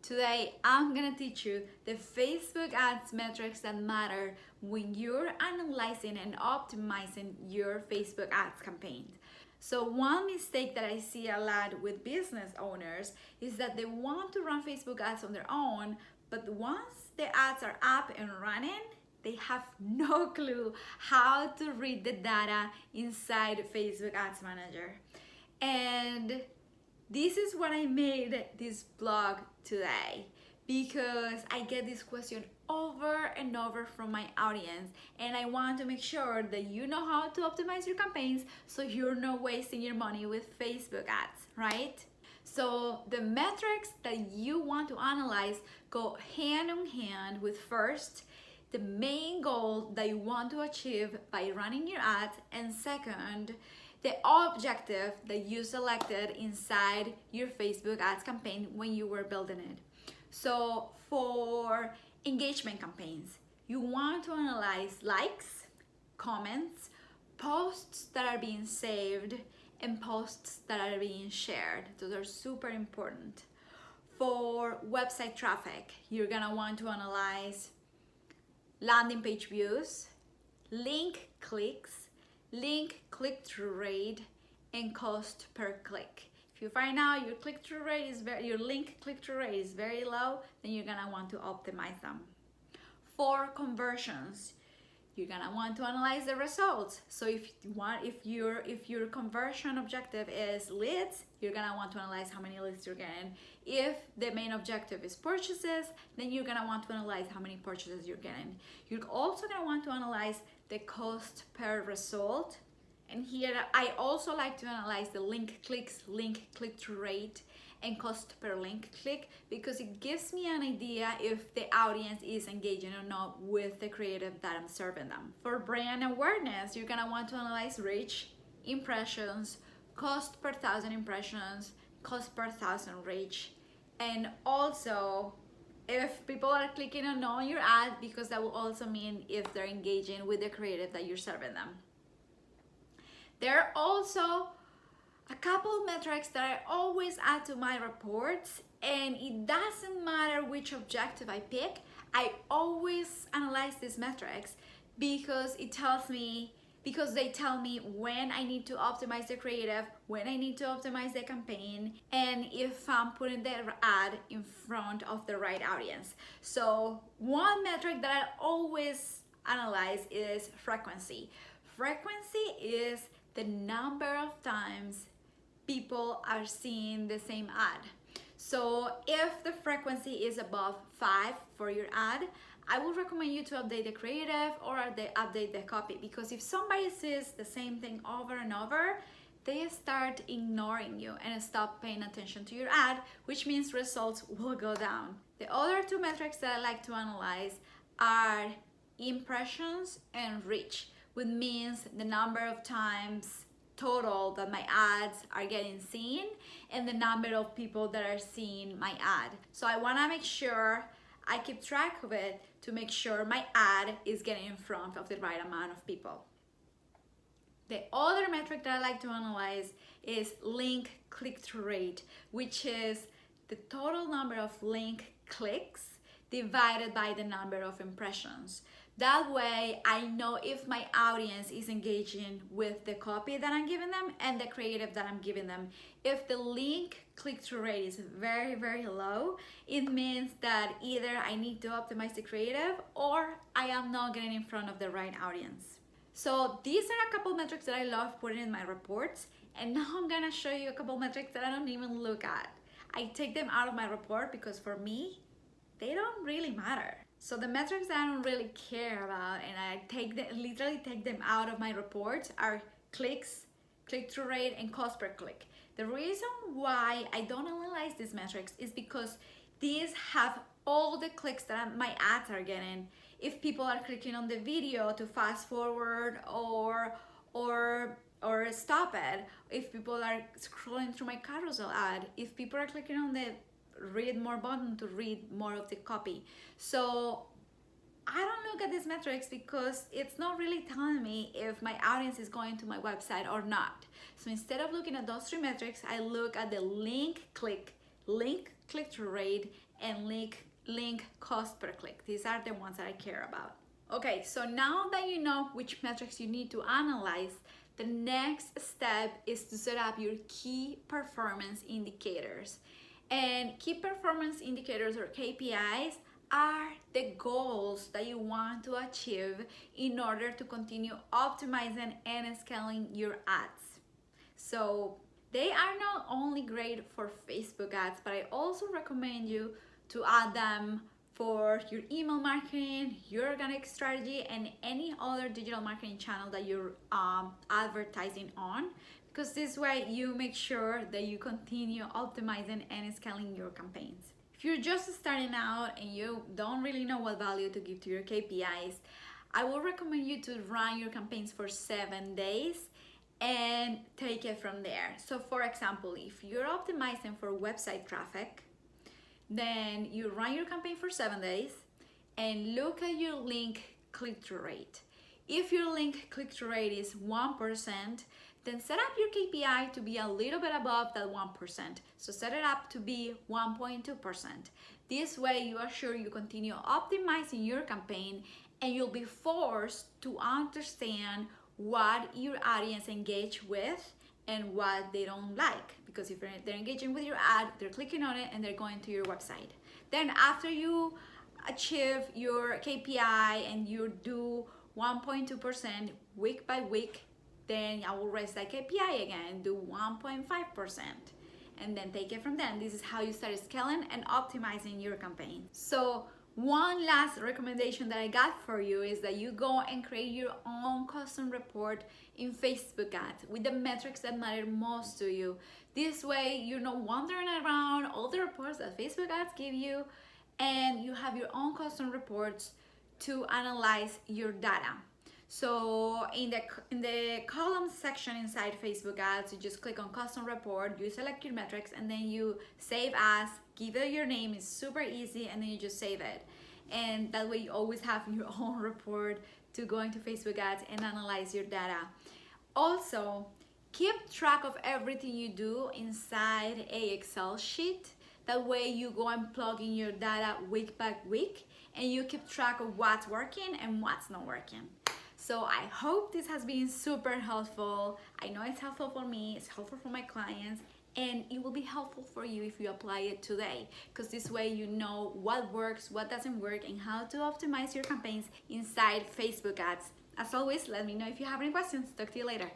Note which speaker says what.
Speaker 1: Today, I'm gonna teach you the Facebook ads metrics that matter when you're analyzing and optimizing your Facebook ads campaigns. So one mistake that I see a lot with business owners is that they want to run Facebook ads on their own, but once the ads are up and running, they have no clue how to read the data inside Facebook Ads Manager. And this is what I made this blog today, because I get this question over and over from my audience, and I want to make sure that you know how to optimize your campaigns so you're not wasting your money with Facebook ads, right? So the metrics that you want to analyze go hand in hand with, first, the main goal that you want to achieve by running your ads, and second, the objective that you selected inside your Facebook ads campaign when you were building it. So for engagement campaigns, you want to analyze likes, comments, posts that are being saved, and posts that are being shared. Those are super important. For website traffic, you're gonna want to analyze landing page views, link clicks, link click-through rate, and cost per click. If you find out your click-through rate is your link click-through rate is very low, then you're gonna want to optimize them. For conversions, you're gonna want to analyze the results. So if your conversion objective is leads, you're gonna want to analyze how many leads you're getting. If the main objective is purchases, then you're gonna want to analyze how many purchases you're getting. You're also gonna want to analyze the cost per result. And here I also like to analyze the link clicks, link click-through rate, and cost per link click, because it gives me an idea if the audience is engaging or not with the creative that I'm serving them. For brand awareness, you're gonna want to analyze reach, impressions, cost per 1,000 impressions, cost per 1,000 reach, and also if people are clicking or not on your ad, because that will also mean if they're engaging with the creative that you're serving them. There are also a couple metrics that I always add to my reports, and it doesn't matter which objective I pick, I always analyze these metrics because they tell me when I need to optimize the creative, when I need to optimize the campaign, and if I'm putting the ad in front of the right audience. So one metric that I always analyze is frequency. Frequency is the number of times people are seeing the same ad. So if the frequency is above 5 for your ad, I would recommend you to update the creative or update the copy, because if somebody sees the same thing over and over, they start ignoring you and stop paying attention to your ad, which means results will go down. The other two metrics that I like to analyze are impressions and reach, which means the number of times total that my ads are getting seen and the number of people that are seeing my ad. So I want to make sure I keep track of it to make sure my ad is getting in front of the right amount of people. The other metric that I like to analyze is link click-through rate, which is the total number of link clicks divided by the number of impressions. That way I know if my audience is engaging with the copy that I'm giving them and the creative that I'm giving them. If the link click-through rate is very, very low, it means that either I need to optimize the creative or I am not getting in front of the right audience. So these are a couple metrics that I love putting in my reports, and now I'm gonna show you a couple metrics that I don't even look at. I take them out of my report because for me, they don't really matter. So the metrics that I don't really care about and I literally take them out of my reports are clicks, click-through rate, and cost per click. The reason why I don't analyze these metrics is because these have all the clicks that my ads are getting. If people are clicking on the video to fast forward or stop it, if people are scrolling through my carousel ad, if people are clicking on the read more button to read more of the copy. So I don't look at these metrics because it's not really telling me if my audience is going to my website or not. So instead of looking at those three metrics, I look at the link click, link click-through rate, and link cost per click. These are the ones that I care about. Okay, so now that you know which metrics you need to analyze, the next step is to set up your key performance indicators. And key performance indicators, or KPIs, are the goals that you want to achieve in order to continue optimizing and scaling your ads. So they are not only great for Facebook ads, but I also recommend you to add them for your email marketing, your organic strategy, and any other digital marketing channel that you're advertising on, because this way you make sure that you continue optimizing and scaling your campaigns. If you're just starting out and you don't really know what value to give to your KPIs, I will recommend you to run your campaigns for 7 days and take it from there. So for example, if you're optimizing for website traffic, then you run your campaign for 7 days and look at your link click-through rate. If your link click-through rate is 1%, then set up your KPI to be a little bit above that 1%. So set it up to be 1.2%. This way you are sure you continue optimizing your campaign, and you'll be forced to understand what your audience engage with and what they don't like. Because if they're engaging with your ad, they're clicking on it and they're going to your website. Then after you achieve your KPI and you do 1.2% week by week, then I will raise that KPI again, do 1.5%, and then take it from there. This is how you start scaling and optimizing your campaign. So one last recommendation that I got for you is that you go and create your own custom report in Facebook ads with the metrics that matter most to you. This way you're not wandering around all the reports that Facebook ads give you, and you have your own custom reports to analyze your data. So in the column section inside Facebook ads, you just click on custom report, you select your metrics, and then you save as, give it your name. It's super easy, and then you just save it. And that way you always have your own report to go into Facebook ads and analyze your data. Also, keep track of everything you do inside a Excel sheet. That way you go and plug in your data week by week, and you keep track of what's working and what's not working. So I hope this has been super helpful. I know it's helpful for me, it's helpful for my clients, and it will be helpful for you if you apply it today, because this way you know what works, what doesn't work, and how to optimize your campaigns inside Facebook ads. As always, let me know if you have any questions. Talk to you later.